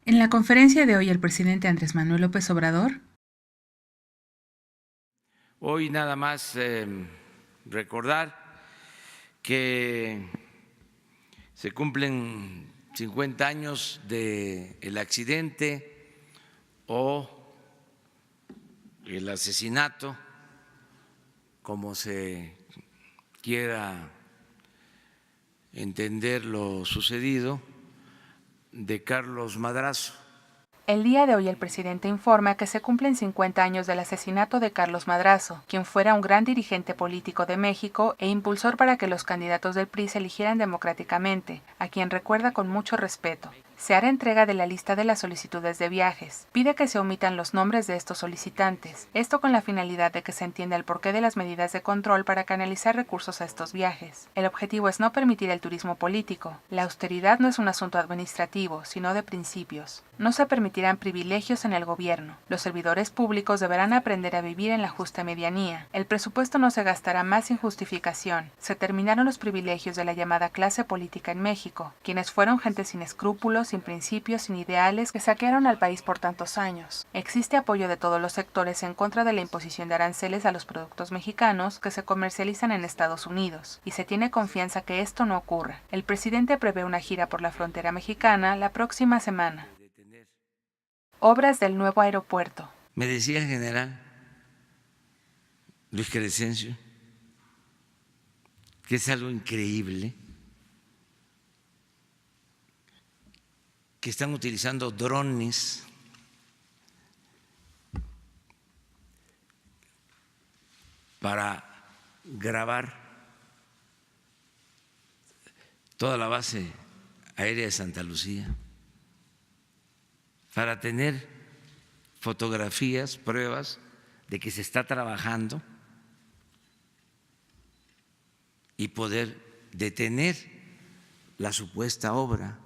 En la conferencia de hoy, el presidente Andrés Manuel López Obrador. Hoy nada más recordar que se cumplen 50 años del accidente o el asesinato, como se quiera entender lo sucedido, de Carlos Madrazo. El día de hoy el presidente informa que se cumplen 50 años del asesinato de Carlos Madrazo, quien fuera un gran dirigente político de México e impulsor para que los candidatos del PRI se eligieran democráticamente, a quien recuerda con mucho respeto. Se hará entrega de la lista de las solicitudes de viajes. Pide que se omitan los nombres de estos solicitantes, esto con la finalidad de que se entienda el porqué de las medidas de control para canalizar recursos a estos viajes. El objetivo es no permitir el turismo político. La austeridad no es un asunto administrativo, sino de principios. No se permitirán privilegios en el gobierno. Los servidores públicos deberán aprender a vivir en la justa medianía. El presupuesto no se gastará más sin justificación. Se terminaron los privilegios de la llamada clase política en México, quienes fueron gente sin escrúpulos, sin principios, sin ideales, que saquearon al país por tantos años. Existe apoyo de todos los sectores en contra de la imposición de aranceles a los productos mexicanos que se comercializan en Estados Unidos, y se tiene confianza que esto no ocurra. El presidente prevé una gira por la frontera mexicana la próxima semana. Obras del nuevo aeropuerto. Me decía el general Luis Crescencio que es algo increíble que están utilizando drones para grabar toda la base aérea de Santa Lucía, para tener fotografías, pruebas de que se está trabajando y poder detener la supuesta obra.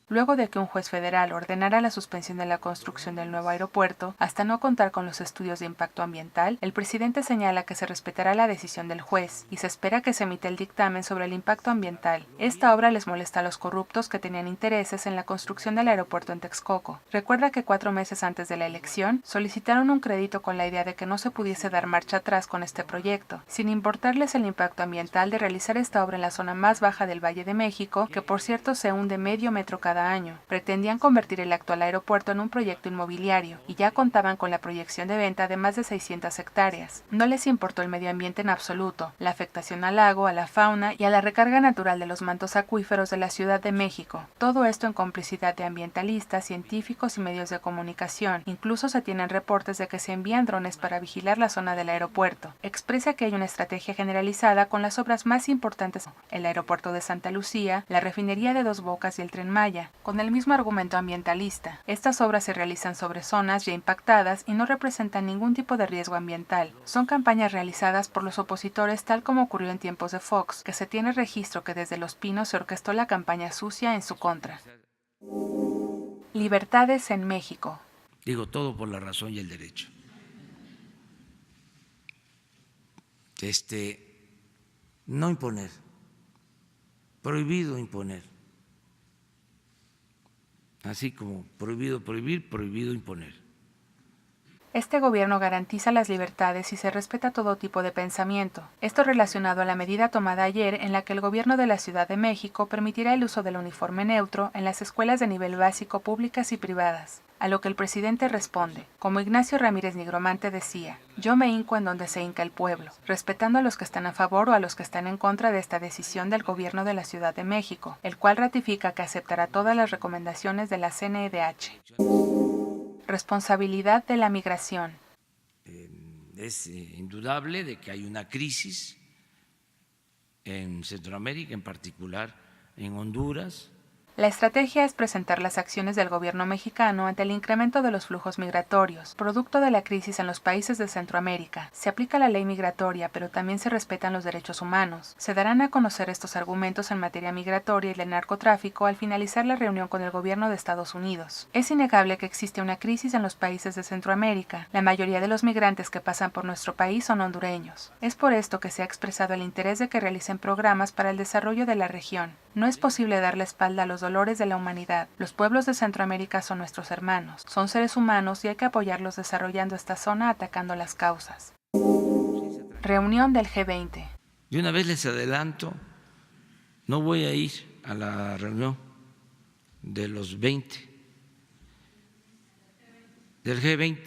Luego de que un juez federal ordenara la suspensión de la construcción del nuevo aeropuerto, hasta no contar con los estudios de impacto ambiental, el presidente señala que se respetará la decisión del juez y se espera que se emita el dictamen sobre el impacto ambiental. Esta obra les molesta a los corruptos que tenían intereses en la construcción del aeropuerto en Texcoco. Recuerda que 4 meses antes de la elección, solicitaron un crédito con la idea de que no se pudiese dar marcha atrás con este proyecto, sin importarles el impacto ambiental de realizar esta obra en la zona más baja del Valle de México, que por cierto se hunde medio metro cada año. Pretendían convertir el actual aeropuerto en un proyecto inmobiliario y ya contaban con la proyección de venta de más de 600 hectáreas. No les importó el medio ambiente en absoluto, la afectación al lago, a la fauna y a la recarga natural de los mantos acuíferos de la Ciudad de México. Todo esto en complicidad de ambientalistas, científicos y medios de comunicación. Incluso se tienen reportes de que se envían drones para vigilar la zona del aeropuerto. Expresa que hay una estrategia generalizada con las obras más importantes: el aeropuerto de Santa Lucía, la refinería de Dos Bocas y el Tren Maya. Con el mismo argumento ambientalista, estas obras se realizan sobre zonas ya impactadas y no representan ningún tipo de riesgo ambiental. Son campañas realizadas por los opositores, tal como ocurrió en tiempos de Fox, que se tiene registro que desde Los Pinos se orquestó la campaña sucia en su contra. Libertades en México. Digo, todo por la razón y el derecho. No imponer, prohibido imponer. Así como prohibido prohibir, prohibido imponer. Este gobierno garantiza las libertades y se respeta todo tipo de pensamiento. Esto relacionado a la medida tomada ayer en la que el gobierno de la Ciudad de México permitirá el uso del uniforme neutro en las escuelas de nivel básico públicas y privadas. A lo que el presidente responde, como Ignacio Ramírez Nigromante decía: yo me hinco en donde se hinca el pueblo, respetando a los que están a favor o a los que están en contra de esta decisión del gobierno de la Ciudad de México, el cual ratifica que aceptará todas las recomendaciones de la CNDH. Responsabilidad de la migración. Es indudable de que hay una crisis en Centroamérica, en particular en Honduras. La estrategia es presentar las acciones del gobierno mexicano ante el incremento de los flujos migratorios, producto de la crisis en los países de Centroamérica. Se aplica la ley migratoria, pero también se respetan los derechos humanos. Se darán a conocer estos argumentos en materia migratoria y del narcotráfico al finalizar la reunión con el gobierno de Estados Unidos. Es innegable que existe una crisis en los países de Centroamérica. La mayoría de los migrantes que pasan por nuestro país son hondureños. Es por esto que se ha expresado el interés de que realicen programas para el desarrollo de la región. No es posible dar la espalda a los dolores de la humanidad. Los pueblos de Centroamérica son nuestros hermanos, son seres humanos y hay que apoyarlos desarrollando esta zona atacando las causas. Reunión del G20. De una vez les adelanto, no voy a ir a la reunión de los 20, del G20,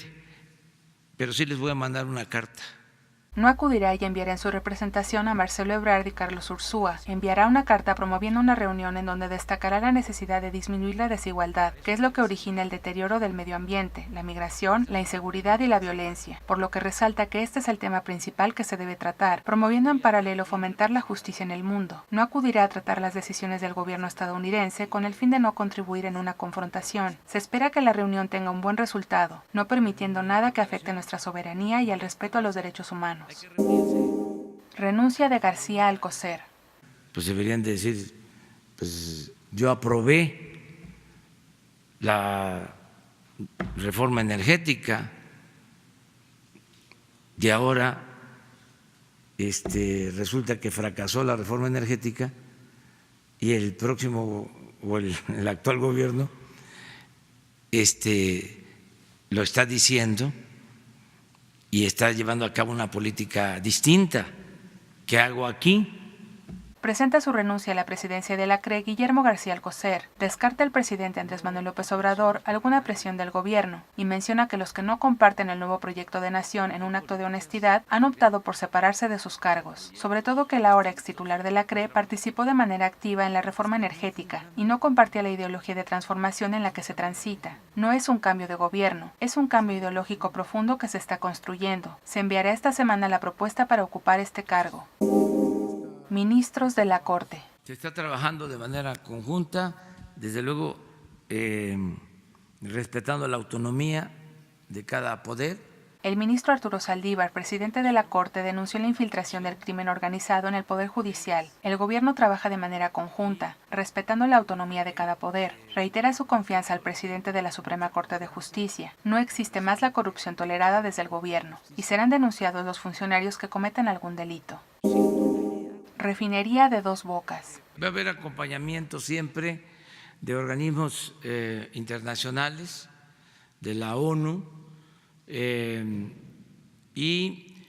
pero sí les voy a mandar una carta. No acudirá y enviará en su representación a Marcelo Ebrard y Carlos Ursúa. Enviará una carta promoviendo una reunión en donde destacará la necesidad de disminuir la desigualdad, que es lo que origina el deterioro del medio ambiente, la migración, la inseguridad y la violencia, por lo que resalta que este es el tema principal que se debe tratar, promoviendo en paralelo fomentar la justicia en el mundo. No acudirá a tratar las decisiones del gobierno estadounidense con el fin de no contribuir en una confrontación. Se espera que la reunión tenga un buen resultado, no permitiendo nada que afecte nuestra soberanía y el respeto a los derechos humanos. Renuncia de García Alcocer. Pues deberían decir, pues yo aprobé la reforma energética y ahora resulta que fracasó la reforma energética y el próximo o el actual gobierno lo está diciendo y está llevando a cabo una política distinta. ¿Qué hago aquí? Presenta su renuncia a la presidencia de la CRE Guillermo García Alcocer. Descarta el presidente Andrés Manuel López Obrador alguna presión del gobierno y menciona que los que no comparten el nuevo proyecto de nación en un acto de honestidad han optado por separarse de sus cargos. Sobre todo que el ahora ex titular de la CRE participó de manera activa en la reforma energética y no compartía la ideología de transformación en la que se transita. No es un cambio de gobierno, es un cambio ideológico profundo que se está construyendo. Se enviará esta semana la propuesta para ocupar este cargo. Ministros de la Corte. Se está trabajando de manera conjunta, desde luego respetando la autonomía de cada poder. El ministro Arturo Saldívar, presidente de la Corte, denunció la infiltración del crimen organizado en el Poder Judicial. El gobierno trabaja de manera conjunta, respetando la autonomía de cada poder. Reitera su confianza al presidente de la Suprema Corte de Justicia. No existe más la corrupción tolerada desde el gobierno, y serán denunciados los funcionarios que cometan algún delito. Refinería de Dos Bocas. Va a haber acompañamiento siempre de organismos internacionales, de la ONU y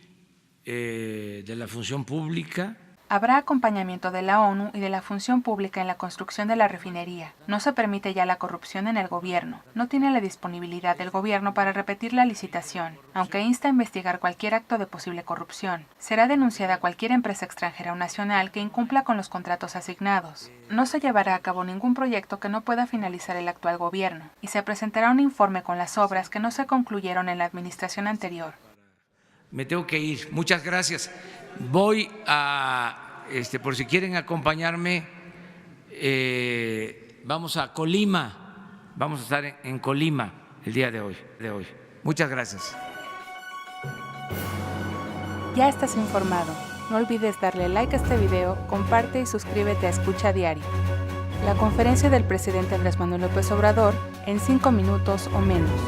de la función pública. Habrá acompañamiento de la ONU y de la función pública en la construcción de la refinería. No se permite ya la corrupción en el gobierno. No tiene la disponibilidad del gobierno para repetir la licitación, aunque insta a investigar cualquier acto de posible corrupción. Será denunciada cualquier empresa extranjera o nacional que incumpla con los contratos asignados. No se llevará a cabo ningún proyecto que no pueda finalizar el actual gobierno, y se presentará un informe con las obras que no se concluyeron en la administración anterior. Me tengo que ir. Muchas gracias. Voy a, por si quieren acompañarme, vamos a Colima. Vamos a estar en Colima el día de hoy. Muchas gracias. Ya estás informado. No olvides darle like a este video, comparte y suscríbete a Escucha Diario. La conferencia del presidente Andrés Manuel López Obrador en 5 minutos o menos.